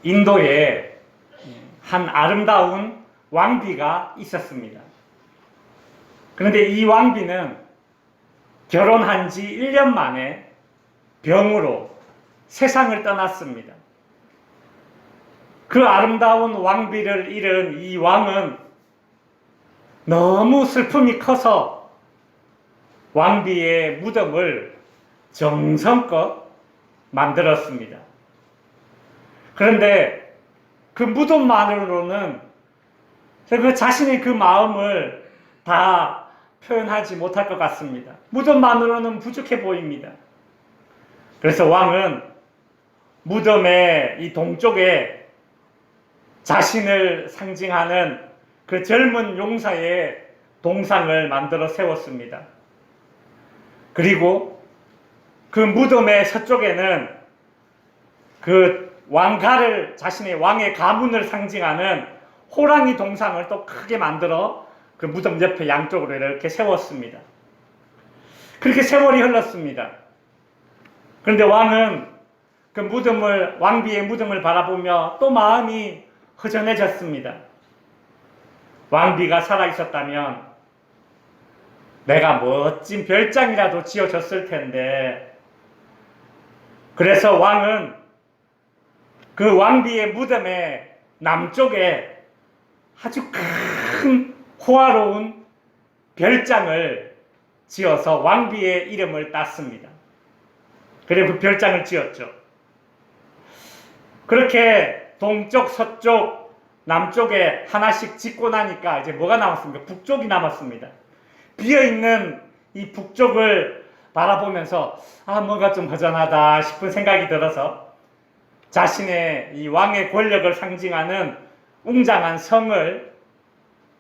인도에 한 아름다운 왕비가 있었습니다. 그런데 이 왕비는 결혼한 지 1년 만에 병으로 세상을 떠났습니다. 그 아름다운 왕비를 잃은 이 왕은 너무 슬픔이 커서 왕비의 무덤을 정성껏 만들었습니다. 그런데 그 무덤만으로는 그 자신의 그 마음을 다 표현하지 못할 것 같습니다. 무덤만으로는 부족해 보입니다. 그래서 왕은 무덤의 이 동쪽에 자신을 상징하는 그 젊은 용사의 동상을 만들어 세웠습니다. 그리고 그 무덤의 서쪽에는 그 왕가를, 자신의 왕의 가문을 상징하는 호랑이 동상을 또 크게 만들어 그 무덤 옆에 양쪽으로 이렇게 세웠습니다. 그렇게 세월이 흘렀습니다. 그런데 왕은 그 무덤을, 왕비의 무덤을 바라보며 또 마음이 허전해졌습니다. 왕비가 살아있었다면 내가 멋진 별장이라도 지어줬을 텐데. 그래서 왕은 그 왕비의 무덤의 남쪽에 아주 큰 호화로운 별장을 지어서 왕비의 이름을 땄습니다. 그리고 그 별장을 지었죠. 그렇게 동쪽, 서쪽, 남쪽에 하나씩 짓고 나니까 이제 뭐가 남았습니까? 북쪽이 남았습니다. 비어있는 이 북쪽을 바라보면서 뭔가 좀 허전하다 싶은 생각이 들어서 자신의 이 왕의 권력을 상징하는 웅장한 성을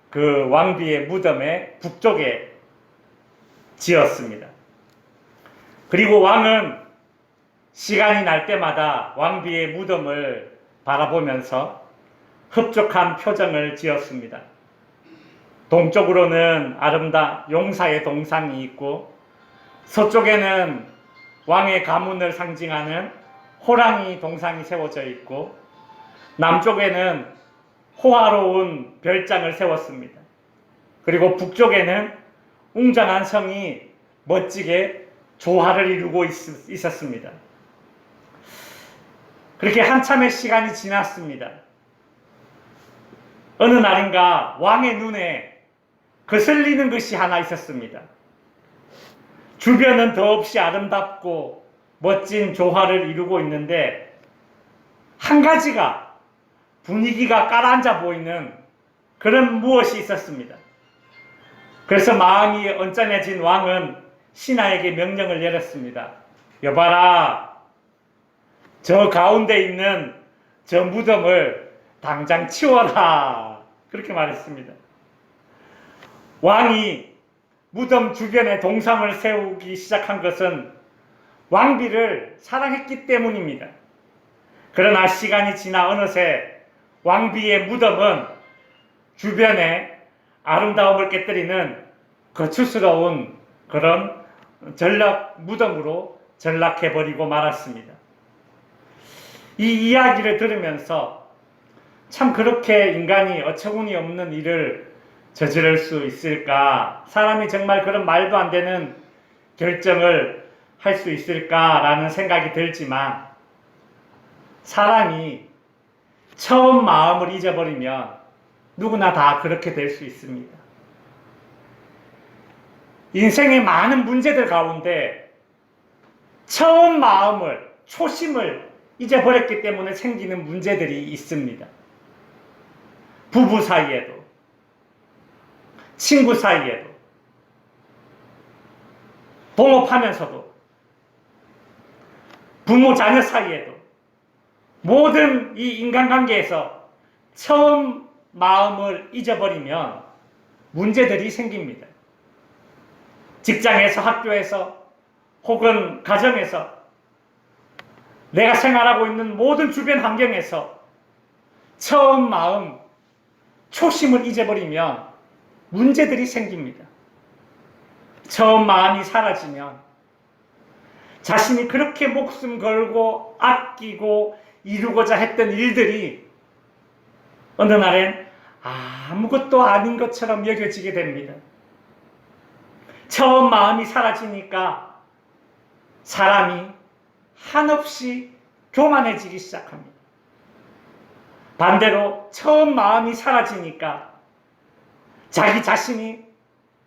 그 왕비의 무덤의 북쪽에 지었습니다. 그리고 왕은 시간이 날 때마다 왕비의 무덤을 바라보면서 흡족한 표정을 지었습니다. 동쪽으로는 아름다운 용사의 동상이 있고, 서쪽에는 왕의 가문을 상징하는 호랑이 동상이 세워져 있고, 남쪽에는 호화로운 별장을 세웠습니다. 그리고 북쪽에는 웅장한 성이 멋지게 조화를 이루고 있었습니다. 그렇게 한참의 시간이 지났습니다. 어느 날인가 왕의 눈에 거슬리는 것이 하나 있었습니다. 주변은 더없이 아름답고 멋진 조화를 이루고 있는데 한 가지가 분위기가 깔아앉아 보이는 그런 무엇이 있었습니다. 그래서 마음이 언짢아진 왕은 신하에게 명령을 내렸습니다. 여봐라, 저 가운데 있는 저 무덤을 당장 치워라. 그렇게 말했습니다. 왕이 무덤 주변에 동상을 세우기 시작한 것은 왕비를 사랑했기 때문입니다. 그러나 시간이 지나 어느새 왕비의 무덤은 주변에 아름다움을 깨뜨리는 거추스러운 그런 무덤으로 전락해버리고 말았습니다. 이 이야기를 들으면서 참 그렇게 인간이 어처구니 없는 일을 저지를 수 있을까? 사람이 정말 그런 말도 안 되는 결정을 할 수 있을까라는 생각이 들지만, 사람이 처음 마음을 잊어버리면 누구나 다 그렇게 될 수 있습니다. 인생의 많은 문제들 가운데 처음 마음을, 초심을 잊어버렸기 때문에 생기는 문제들이 있습니다. 부부 사이에도, 친구 사이에도, 동업하면서도, 부모 자녀 사이에도, 모든 이 인간관계에서 처음 마음을 잊어버리면 문제들이 생깁니다. 직장에서, 학교에서, 혹은 가정에서, 내가 생활하고 있는 모든 주변 환경에서 처음 마음, 초심을 잊어버리면 문제들이 생깁니다. 처음 마음이 사라지면 자신이 그렇게 목숨 걸고 아끼고 이루고자 했던 일들이 어느 날엔 아무것도 아닌 것처럼 여겨지게 됩니다. 처음 마음이 사라지니까 사람이 한없이 교만해지기 시작합니다. 반대로 처음 마음이 사라지니까 자기 자신이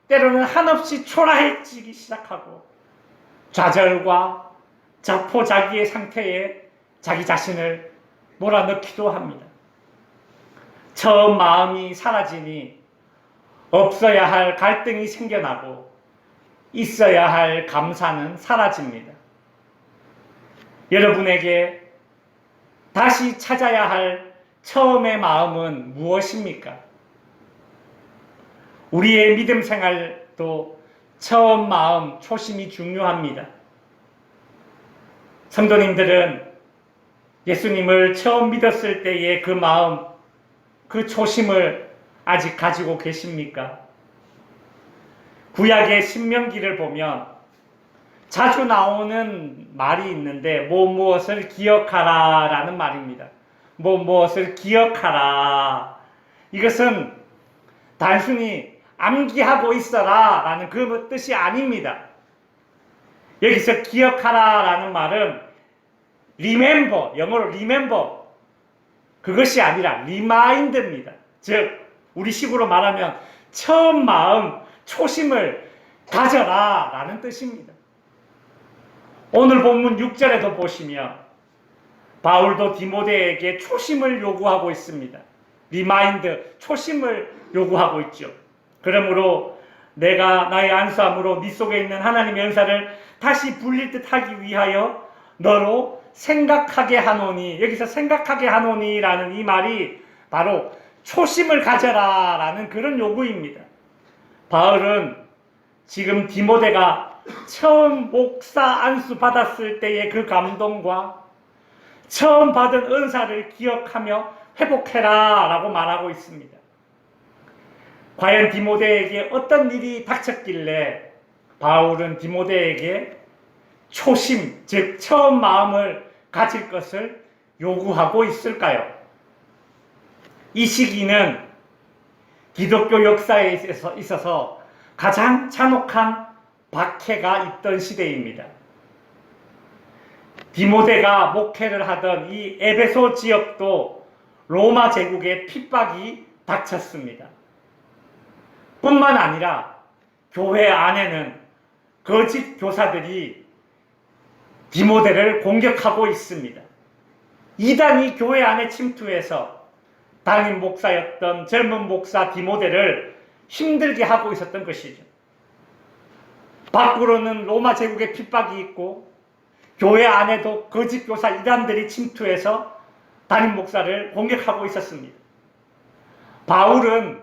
때로는 한없이 초라해지기 시작하고 좌절과 자포자기의 상태에 자기 자신을 몰아넣기도 합니다. 처음 마음이 사라지니 없어야 할 갈등이 생겨나고 있어야 할 감사는 사라집니다. 여러분에게 다시 찾아야 할 처음의 마음은 무엇입니까? 우리의 믿음 생활도 처음 마음, 초심이 중요합니다. 성도님들은 예수님을 처음 믿었을 때의 그 마음, 그 초심을 아직 가지고 계십니까? 구약의 신명기를 보면 자주 나오는 말이 있는데 무엇을 기억하라 라는 말입니다. 무엇을 기억하라. 이것은 단순히 암기하고 있어라 라는 그 뜻이 아닙니다. 여기서 기억하라 라는 말은 remember, 영어로 remember, 그것이 아니라 remind입니다. 즉 우리식으로 말하면 처음 마음, 초심을 가져라 라는 뜻입니다. 오늘 본문 6절에도 보시면 바울도 디모데에게 초심을 요구하고 있습니다. 리마인드, 초심을 요구하고 있죠. 그러므로 내가 나의 안수함으로 네 속에 있는 하나님의 은사를 다시 불릴 듯 하기 위하여 너로 생각하게 하노니, 여기서 생각하게 하노니라는 이 말이 바로 초심을 가져라 라는 그런 요구입니다. 바울은 지금 디모데가 처음 목사 안수 받았을 때의 그 감동과 처음 받은 은사를 기억하며 회복해라 라고 말하고 있습니다. 과연 디모데에게 어떤 일이 닥쳤길래 바울은 디모데에게 초심, 즉 처음 마음을 가질 것을 요구하고 있을까요? 이 시기는 기독교 역사에 있어서 가장 잔혹한 박해가 있던 시대입니다. 디모데가 목회를 하던 이 에베소 지역도 로마 제국의 핍박이 닥쳤습니다. 뿐만 아니라 교회 안에는 거짓 교사들이 디모데를 공격하고 있습니다. 이단이 교회 안에 침투해서 담임 목사였던 젊은 목사 디모데를 힘들게 하고 있었던 것이죠. 밖으로는 로마 제국의 핍박이 있고 교회 안에도 거짓 교사 이단들이 침투해서 담임 목사를 공격하고 있었습니다. 바울은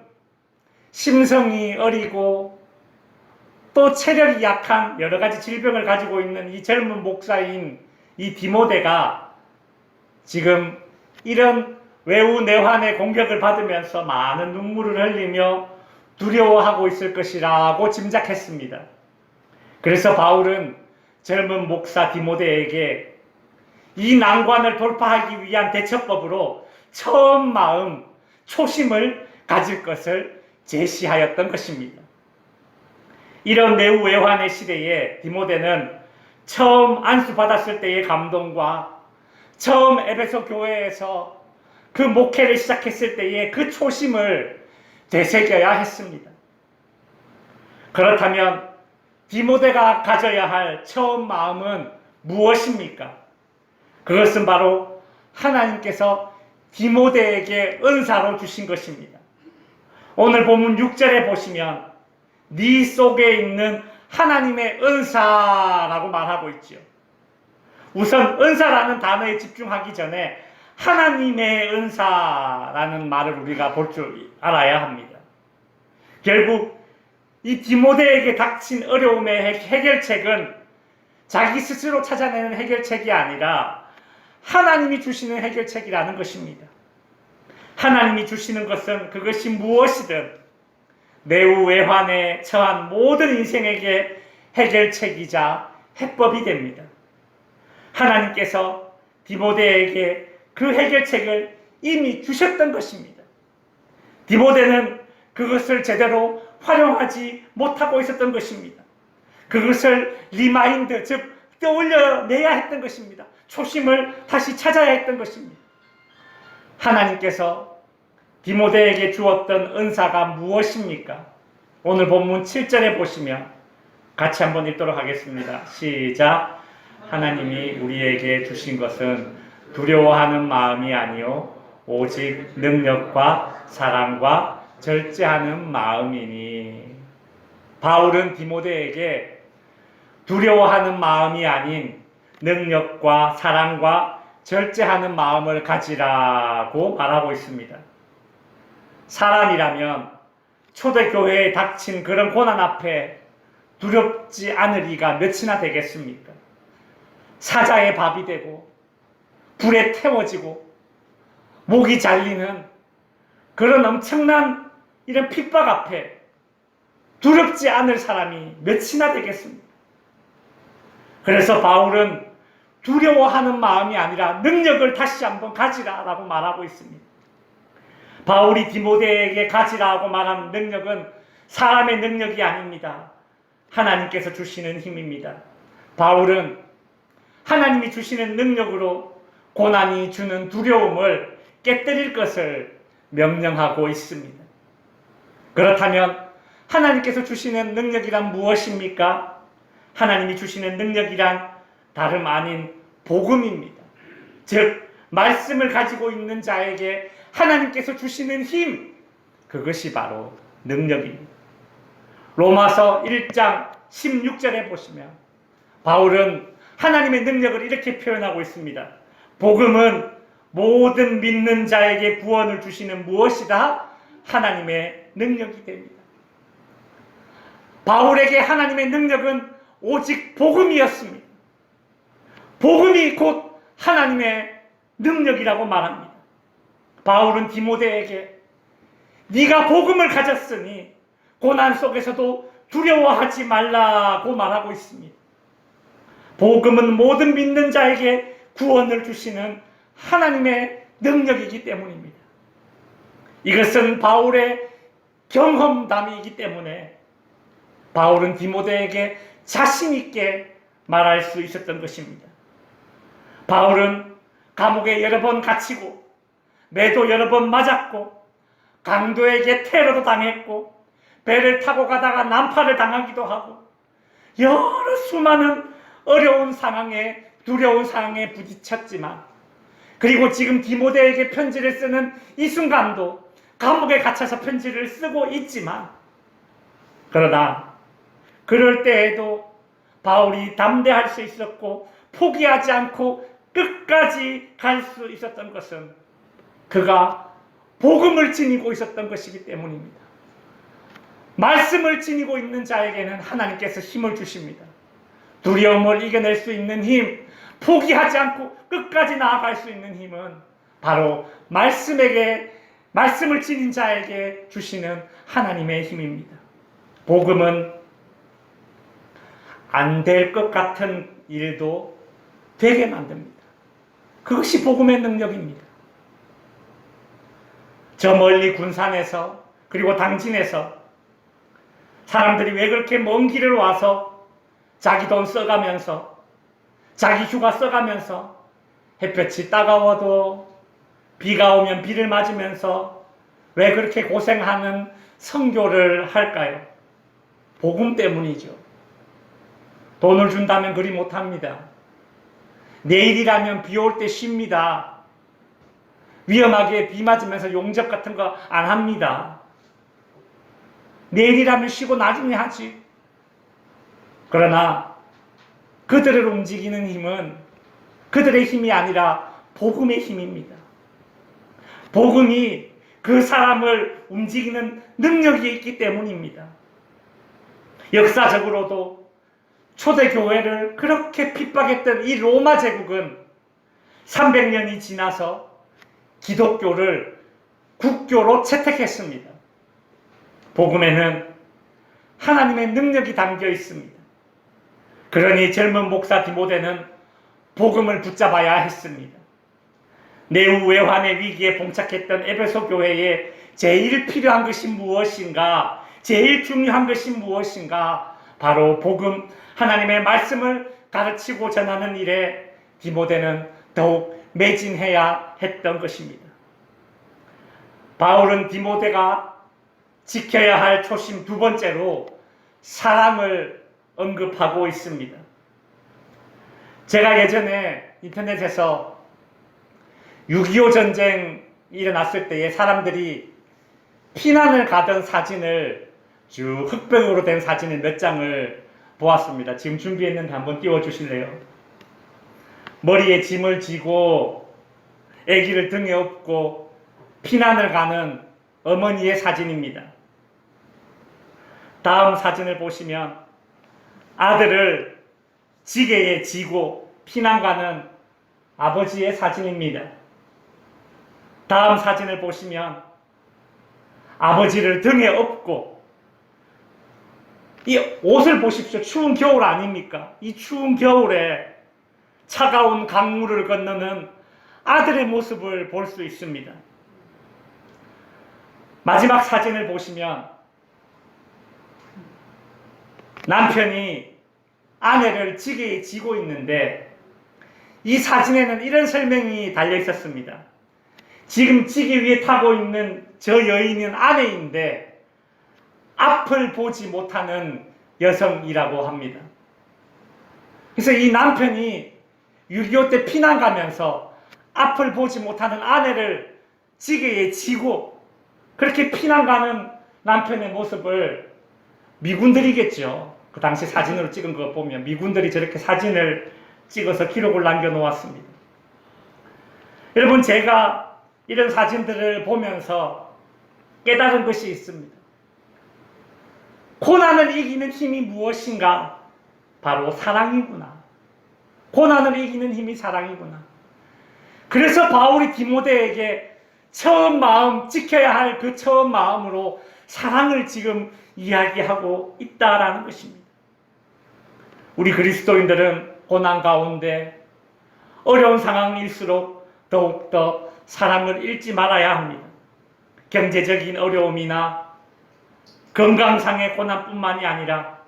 심성이 어리고 또 체력이 약한 여러 가지 질병을 가지고 있는 이 젊은 목사인 이 디모데가 지금 이런 외우내환의 공격을 받으면서 많은 눈물을 흘리며 두려워하고 있을 것이라고 짐작했습니다. 그래서 바울은 젊은 목사 디모데에게 이 난관을 돌파하기 위한 대처법으로 처음 마음, 초심을 가질 것을 제시하였던 것입니다. 이런 내후외환의 시대에 디모데는 처음 안수받았을 때의 감동과 처음 에베소 교회에서 그 목회를 시작했을 때의 그 초심을 되새겨야 했습니다. 그렇다면 디모데가 가져야 할 처음 마음은 무엇입니까? 그것은 바로 하나님께서 디모데에게 은사로 주신 것입니다. 오늘 본문 6절에 보시면 네 속에 있는 하나님의 은사라고 말하고 있죠. 우선 은사라는 단어에 집중하기 전에 하나님의 은사라는 말을 우리가 볼 줄 알아야 합니다. 결국 이 디모데에게 닥친 어려움의 해결책은 자기 스스로 찾아내는 해결책이 아니라 하나님이 주시는 해결책이라는 것입니다. 하나님이 주시는 것은 그것이 무엇이든 내후외환에 처한 모든 인생에게 해결책이자 해법이 됩니다. 하나님께서 디모데에게 그 해결책을 이미 주셨던 것입니다. 디모데는 그것을 제대로 활용하지 못하고 있었던 것입니다. 그것을 리마인드, 즉 떠올려내야 했던 것입니다. 초심을 다시 찾아야 했던 것입니다. 하나님께서 디모데에게 주었던 은사가 무엇입니까? 오늘 본문 7절에 보시면 같이 한번 읽도록 하겠습니다. 시작. 하나님이 우리에게 주신 것은 두려워하는 마음이 아니요 오직 능력과 사랑과 절제하는 마음이니. 바울은 디모데에게 두려워하는 마음이 아닌 능력과 사랑과 절제하는 마음을 가지라고 말하고 있습니다. 사람이라면 초대교회에 닥친 그런 고난 앞에 두렵지 않을 리가 몇이나 되겠습니까? 사자의 밥이 되고 불에 태워지고 목이 잘리는 그런 엄청난 이런 핍박 앞에 두렵지 않을 사람이 몇이나 되겠습니까? 그래서 바울은 두려워하는 마음이 아니라 능력을 다시 한번 가지라라고 말하고 있습니다. 바울이 디모데에게 가지라고 말한 능력은 사람의 능력이 아닙니다. 하나님께서 주시는 힘입니다. 바울은 하나님이 주시는 능력으로 고난이 주는 두려움을 깨뜨릴 것을 명령하고 있습니다. 그렇다면 하나님께서 주시는 능력이란 무엇입니까? 하나님이 주시는 능력이란 다름 아닌 복음입니다. 즉 말씀을 가지고 있는 자에게 하나님께서 주시는 힘, 그것이 바로 능력입니다. 로마서 1장 16절에 보시면 바울은 하나님의 능력을 이렇게 표현하고 있습니다. 복음은 모든 믿는 자에게 구원을 주시는 무엇이다? 하나님의 능력이 됩니다. 바울에게 하나님의 능력은 오직 복음이었습니다. 복음이 곧 하나님의 능력이라고 말합니다. 바울은 디모데에게 네가 복음을 가졌으니 고난 속에서도 두려워하지 말라고 말하고 있습니다. 복음은 모든 믿는 자에게 구원을 주시는 하나님의 능력이기 때문입니다. 이것은 바울의 경험담이기 때문에 바울은 디모데에게 자신 있게 말할 수 있었던 것입니다. 바울은 감옥에 여러 번 갇히고 매도 여러 번 맞았고 강도에게 테러도 당했고 배를 타고 가다가 난파를 당하기도 하고 여러 수많은 어려운 상황에 두려운 상황에 부딪혔지만 그리고 지금 디모데에게 편지를 쓰는 이 순간도 감옥에 갇혀서 편지를 쓰고 있지만 그러나 그럴 때에도 바울이 담대할 수 있었고 포기하지 않고 끝까지 갈 수 있었던 것은 그가 복음을 지니고 있었던 것이기 때문입니다. 말씀을 지니고 있는 자에게는 하나님께서 힘을 주십니다. 두려움을 이겨낼 수 있는 힘, 포기하지 않고 끝까지 나아갈 수 있는 힘은 바로 말씀을 지닌 자에게 주시는 하나님의 힘입니다. 복음은 안 될 것 같은 일도 되게 만듭니다. 그것이 복음의 능력입니다. 저 멀리 군산에서 그리고 당진에서 사람들이 왜 그렇게 먼 길을 와서 자기 돈 써가면서 자기 휴가 써가면서 햇볕이 따가워도 비가 오면 비를 맞으면서 왜 그렇게 고생하는 선교를 할까요? 복음 때문이죠. 돈을 준다면 그리 못합니다. 내일이라면 비 올 때 쉽니다. 위험하게 비 맞으면서 용접 같은 거 안 합니다. 내일이라면 쉬고 나중에 하지. 그러나 그들을 움직이는 힘은 그들의 힘이 아니라 복음의 힘입니다. 복음이 그 사람을 움직이는 능력이 있기 때문입니다. 역사적으로도 초대교회를 그렇게 핍박했던 이 로마 제국은 300년이 지나서 기독교를 국교로 채택했습니다. 복음에는 하나님의 능력이 담겨 있습니다. 그러니 젊은 목사 디모데는 복음을 붙잡아야 했습니다. 내후 외환의 위기에 봉착했던 에베소 교회에 제일 필요한 것이 무엇인가? 제일 중요한 것이 무엇인가? 바로 복음, 하나님의 말씀을 가르치고 전하는 일에 디모데는 더욱 매진해야 했던 것입니다. 바울은 디모데가 지켜야 할 초심 두 번째로 사랑을 언급하고 있습니다. 제가 예전에 인터넷에서 6.25 전쟁 일어났을 때에 사람들이 피난을 가던 사진을 쭉 흑백으로 된 사진을 몇 장을 보았습니다. 지금 준비했는데 한번 띄워주실래요? 머리에 짐을 지고 아기를 등에 업고 피난을 가는 어머니의 사진입니다. 다음 사진을 보시면 아들을 지게에 지고 피난 가는 아버지의 사진입니다. 다음 사진을 보시면 아버지를 등에 업고, 이 옷을 보십시오. 추운 겨울 아닙니까? 이 추운 겨울에 차가운 강물을 건너는 아들의 모습을 볼 수 있습니다. 마지막 사진을 보시면 남편이 아내를 지게에 지고 있는데, 이 사진에는 이런 설명이 달려 있었습니다. 지금 지게 위에 타고 있는 저 여인은 아내인데 앞을 보지 못하는 여성이라고 합니다. 그래서 이 남편이 6.25 때 피난 가면서 앞을 보지 못하는 아내를 지게에 지고 그렇게 피난 가는 남편의 모습을 미군들이겠죠. 그 당시 사진으로 찍은 거 보면 미군들이 저렇게 사진을 찍어서 기록을 남겨놓았습니다. 여러분, 제가 이런 사진들을 보면서 깨달은 것이 있습니다. 고난을 이기는 힘이 무엇인가? 바로 사랑이구나. 고난을 이기는 힘이 사랑이구나. 그래서 바울이 디모데에게 처음 마음, 지켜야 할 그 처음 마음으로 사랑을 지금 이야기하고 있다라는 것입니다. 우리 그리스도인들은 고난 가운데 어려운 상황일수록 더욱더 사랑을 잃지 말아야 합니다. 경제적인 어려움이나 건강상의 고난뿐만이 아니라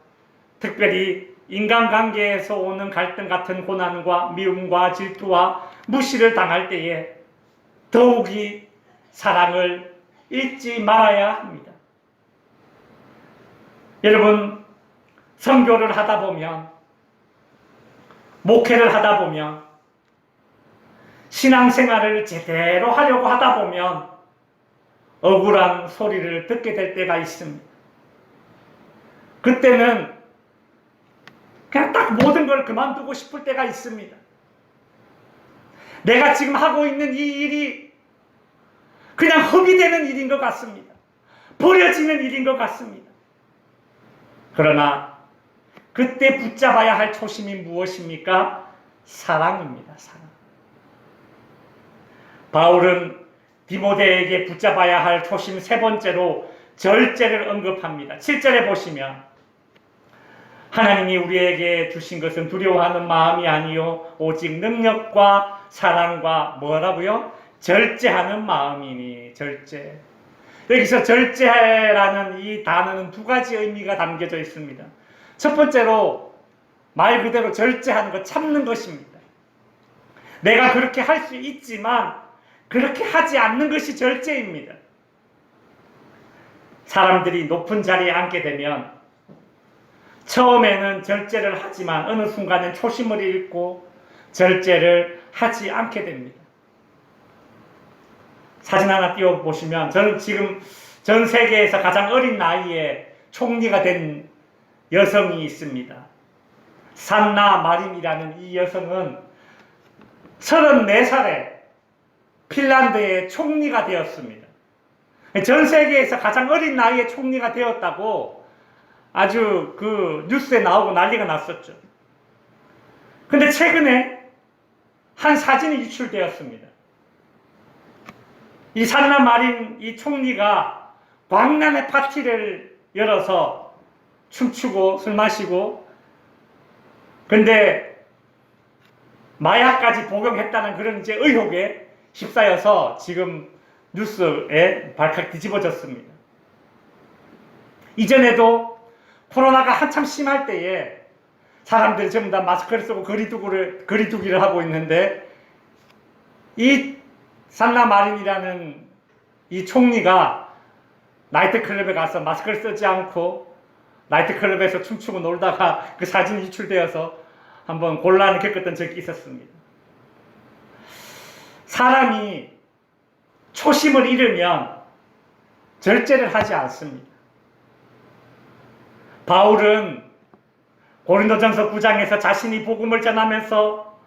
특별히 인간관계에서 오는 갈등 같은 고난과 미움과 질투와 무시를 당할 때에 더욱이 사랑을 잃지 말아야 합니다. 여러분, 선교를 하다 보면, 목회를 하다 보면, 신앙생활을 제대로 하려고 하다 보면 억울한 소리를 듣게 될 때가 있습니다. 그때는 그냥 딱 모든 걸 그만두고 싶을 때가 있습니다. 내가 지금 하고 있는 이 일이 그냥 흙이 되는 일인 것 같습니다. 버려지는 일인 것 같습니다. 그러나 그때 붙잡아야 할 초심이 무엇입니까? 사랑입니다. 사랑. 바울은 디모데에게 붙잡아야 할 초심 세 번째로 절제를 언급합니다. 7절에 보시면 하나님이 우리에게 주신 것은 두려워하는 마음이 아니요 오직 능력과 사랑과 뭐라고요? 절제하는 마음이니. 절제. 여기서 절제라는 이 단어는 두 가지 의미가 담겨져 있습니다. 첫 번째로 말 그대로 절제하는 것, 참는 것입니다. 내가 그렇게 할 수 있지만 그렇게 하지 않는 것이 절제입니다. 사람들이 높은 자리에 앉게 되면 처음에는 절제를 하지만 어느 순간은 초심을 잃고 절제를 하지 않게 됩니다. 사진 하나 띄워보시면, 저는 지금 전 세계에서 가장 어린 나이에 총리가 된 여성이 있습니다. 산나 마린이라는 이 여성은 34살에 핀란드의 총리가 되었습니다. 전 세계에서 가장 어린 나이에 총리가 되었다고 아주 그 뉴스에 나오고 난리가 났었죠. 근데 최근에 한 사진이 유출되었습니다. 이 산나 마린 이 총리가 광란의 파티를 열어서 춤추고 술 마시고, 근데 마약까지 복용했다는 그런 이제 의혹에 휩싸여서 지금 뉴스에 발칵 뒤집어졌습니다. 이전에도 코로나가 한참 심할 때에 사람들이 전부 다 마스크를 쓰고 거리두기를 하고 있는데, 이 산나 마린이라는 이 총리가 나이트클럽에 가서 마스크를 쓰지 않고 나이트클럽에서 춤추고 놀다가 그 사진이 유출되어서 한번 곤란을 겪었던 적이 있었습니다. 사람이 초심을 잃으면 절제를 하지 않습니다. 바울은 고린도전서 9장에서 자신이 복음을 전하면서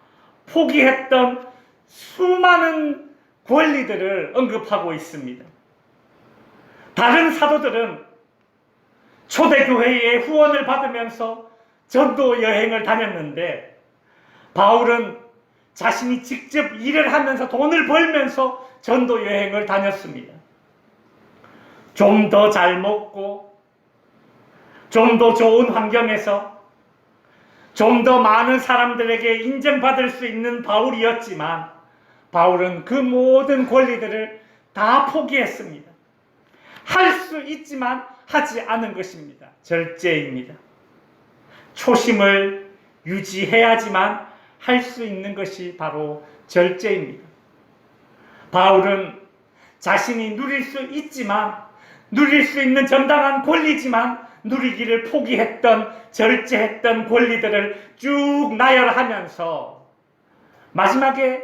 포기했던 수많은 권리들을 언급하고 있습니다. 다른 사도들은 초대교회의 후원을 받으면서 전도 여행을 다녔는데, 바울은 자신이 직접 일을 하면서 돈을 벌면서 전도 여행을 다녔습니다. 좀 더 잘 먹고, 좀 더 좋은 환경에서, 좀 더 많은 사람들에게 인정받을 수 있는 바울이었지만, 바울은 그 모든 권리들을 다 포기했습니다. 할 수 있지만 하지 않은 것입니다. 절제입니다. 초심을 유지해야지만 할 수 있는 것이 바로 절제입니다. 바울은 자신이 누릴 수 있지만, 누릴 수 있는 정당한 권리지만 누리기를 포기했던, 절제했던 권리들을 쭉 나열하면서 마지막에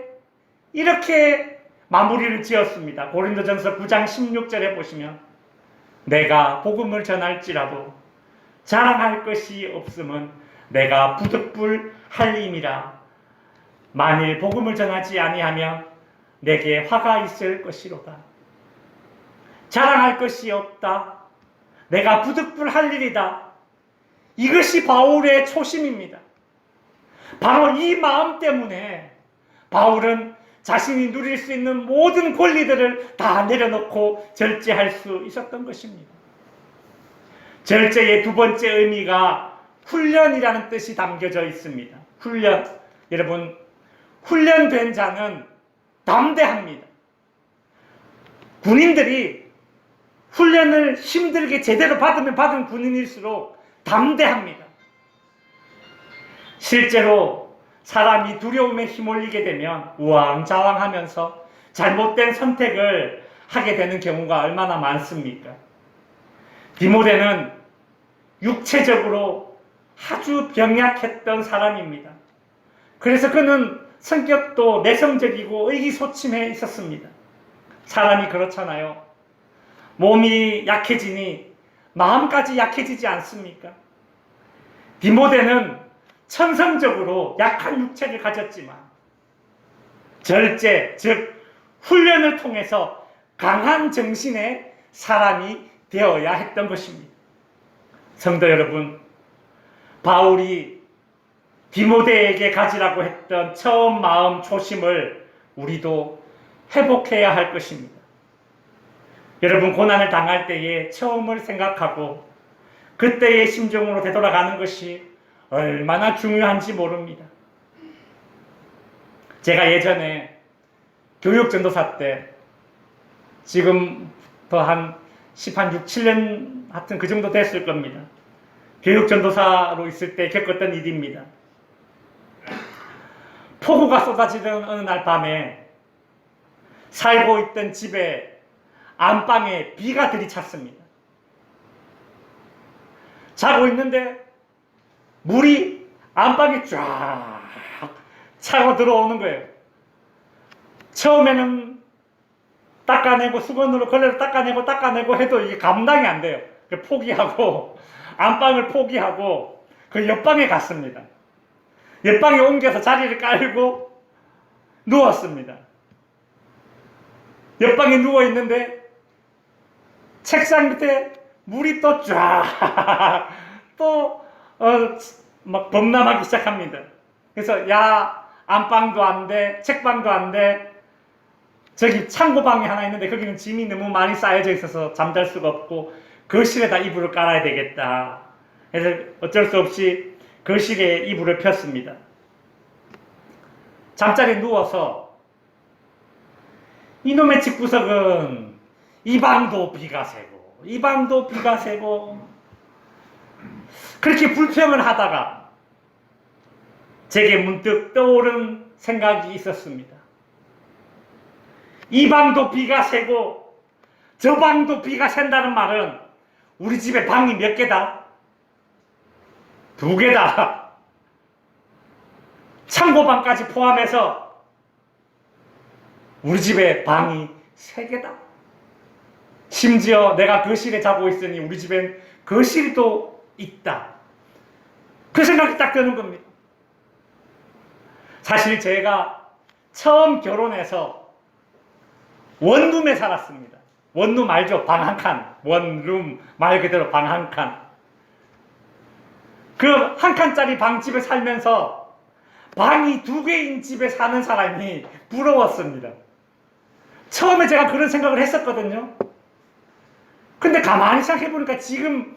이렇게 마무리를 지었습니다. 고린도전서 9장 16절에 보시면, 내가 복음을 전할지라도 자랑할 것이 없음은 내가 부득불 할림이라. 만일 복음을 전하지 아니하면 내게 화가 있을 것이로다. 자랑할 것이 없다. 내가 부득불 할 일이다. 이것이 바울의 초심입니다. 바로 이 마음 때문에 바울은 자신이 누릴 수 있는 모든 권리들을 다 내려놓고 절제할 수 있었던 것입니다. 절제의 두 번째 의미가 훈련이라는 뜻이 담겨져 있습니다. 훈련. 여러분, 훈련된 자는 담대합니다. 군인들이 훈련을 힘들게 제대로 받으면 받은 군인일수록 담대합니다. 실제로 사람이 두려움에 휘몰리게 되면 우왕좌왕하면서 잘못된 선택을 하게 되는 경우가 얼마나 많습니까? 디모데는 육체적으로 아주 병약했던 사람입니다. 그래서 그는 성격도 내성적이고 의기소침해 있었습니다. 사람이 그렇잖아요. 몸이 약해지니 마음까지 약해지지 않습니까? 디모데는 천성적으로 약한 육체를 가졌지만 절제, 즉 훈련을 통해서 강한 정신의 사람이 되어야 했던 것입니다. 성도 여러분, 바울이 디모데에게 가지라고 했던 처음 마음 초심을 우리도 회복해야 할 것입니다. 여러분, 고난을 당할 때에 처음을 생각하고 그때의 심정으로 되돌아가는 것이 얼마나 중요한지 모릅니다. 제가 예전에 교육전도사 때, 지금부터 한 6, 7년 하여튼 그 정도 됐을 겁니다. 교육전도사로 있을 때 겪었던 일입니다. 폭우가 쏟아지던 어느 날 밤에 살고 있던 집에 안방에 비가 들이찼습니다. 자고 있는데 물이 안방에 쫙 차고 들어오는 거예요. 처음에는 닦아내고 수건으로 걸레로 닦아내고 해도 이게 감당이 안 돼요. 포기하고 안방을 포기하고 그 옆방에 갔습니다. 옆방에 옮겨서 자리를 깔고 누웠습니다. 옆방에 누워 있는데 책상 밑에 물이 또 쫙 막 범람하기 시작합니다. 그래서 야, 안방도 안 돼, 책방도 안 돼, 저기 창고방이 하나 있는데 거기는 짐이 너무 많이 쌓여져 있어서 잠잘 수가 없고 거실에다 이불을 깔아야 되겠다. 그래서 어쩔 수 없이 거실에 이불을 폈습니다. 잠자리에 누워서 이놈의 집구석은 이 방도 비가 새고 이 방도 비가 새고 그렇게 불평을 하다가 제게 문득 떠오른 생각이 있었습니다. 이 방도 비가 새고 저 방도 비가 샌다는 말은 우리 집에 방이 몇 개다? 2개다. 창고방까지 포함해서 우리 집에 방이 3개다. 심지어 내가 거실에 자고 있으니 우리 집엔 거실도 있다. 그 생각이 딱 드는 겁니다. 사실 제가 처음 결혼해서 원룸에 살았습니다. 원룸 알죠? 방 한 칸. 원룸 말 그대로 방 한 칸. 그 한 칸짜리 방집에 살면서 방이 2개인 집에 사는 사람이 부러웠습니다. 처음에 제가 그런 생각을 했었거든요. 근데 가만히 생각해보니까 지금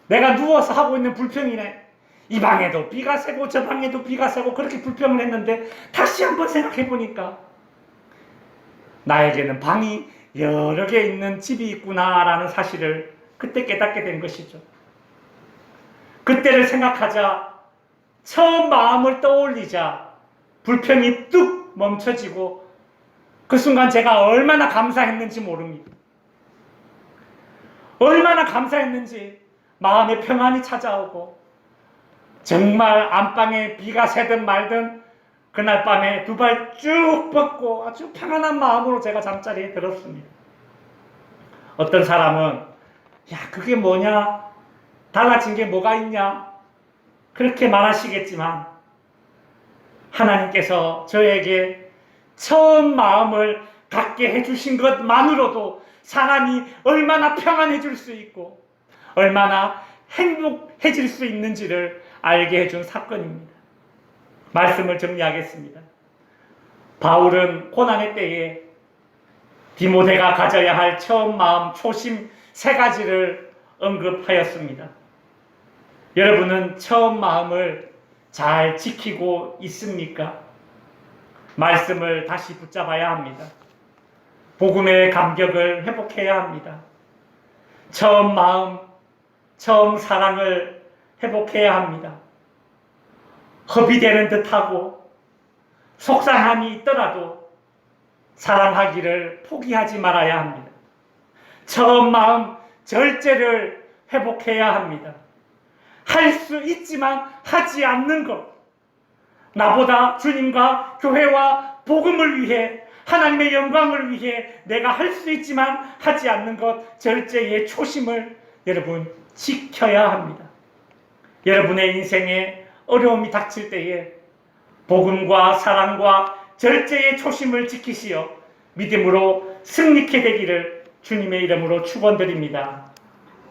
내가 누워서 하고 있는 불평이네. 이 방에도 비가 새고 저 방에도 비가 새고 그렇게 불평을 했는데 다시 한번 생각해보니까 나에게는 방이 여러 개 있는 집이 있구나라는 사실을 그때 깨닫게 된 것이죠. 그때를 생각하자 처음 마음을 떠올리자 불평이 뚝 멈춰지고 그 순간 제가 얼마나 감사했는지 모릅니다. 얼마나 감사했는지 마음에 평안이 찾아오고 정말 안방에 비가 새든 말든 그날 밤에 2발 쭉 뻗고 아주 평안한 마음으로 제가 잠자리에 들었습니다. 어떤 사람은 야 그게 뭐냐? 달라진 게 뭐가 있냐? 그렇게 말하시겠지만 하나님께서 저에게 처음 마음을 갖게 해주신 것만으로도 사람이 얼마나 평안해질 수 있고 얼마나 행복해질 수 있는지를 알게 해준 사건입니다. 말씀을 정리하겠습니다. 바울은 고난의 때에 디모데가 가져야 할 처음 마음, 초심 3가지를 언급하였습니다. 여러분은 처음 마음을 잘 지키고 있습니까? 말씀을 다시 붙잡아야 합니다. 복음의 감격을 회복해야 합니다. 처음 마음, 처음 사랑을 회복해야 합니다. 허비되는 듯하고 속상함이 있더라도 사랑하기를 포기하지 말아야 합니다. 처음 마음, 절제를 회복해야 합니다. 할 수 있지만 하지 않는 것. 나보다 주님과 교회와 복음을 위해 하나님의 영광을 위해 내가 할 수 있지만 하지 않는 것, 절제의 초심을 여러분 지켜야 합니다. 여러분의 인생에 어려움이 닥칠 때에 복음과 사랑과 절제의 초심을 지키시어 믿음으로 승리케 되기를 주님의 이름으로 축원드립니다.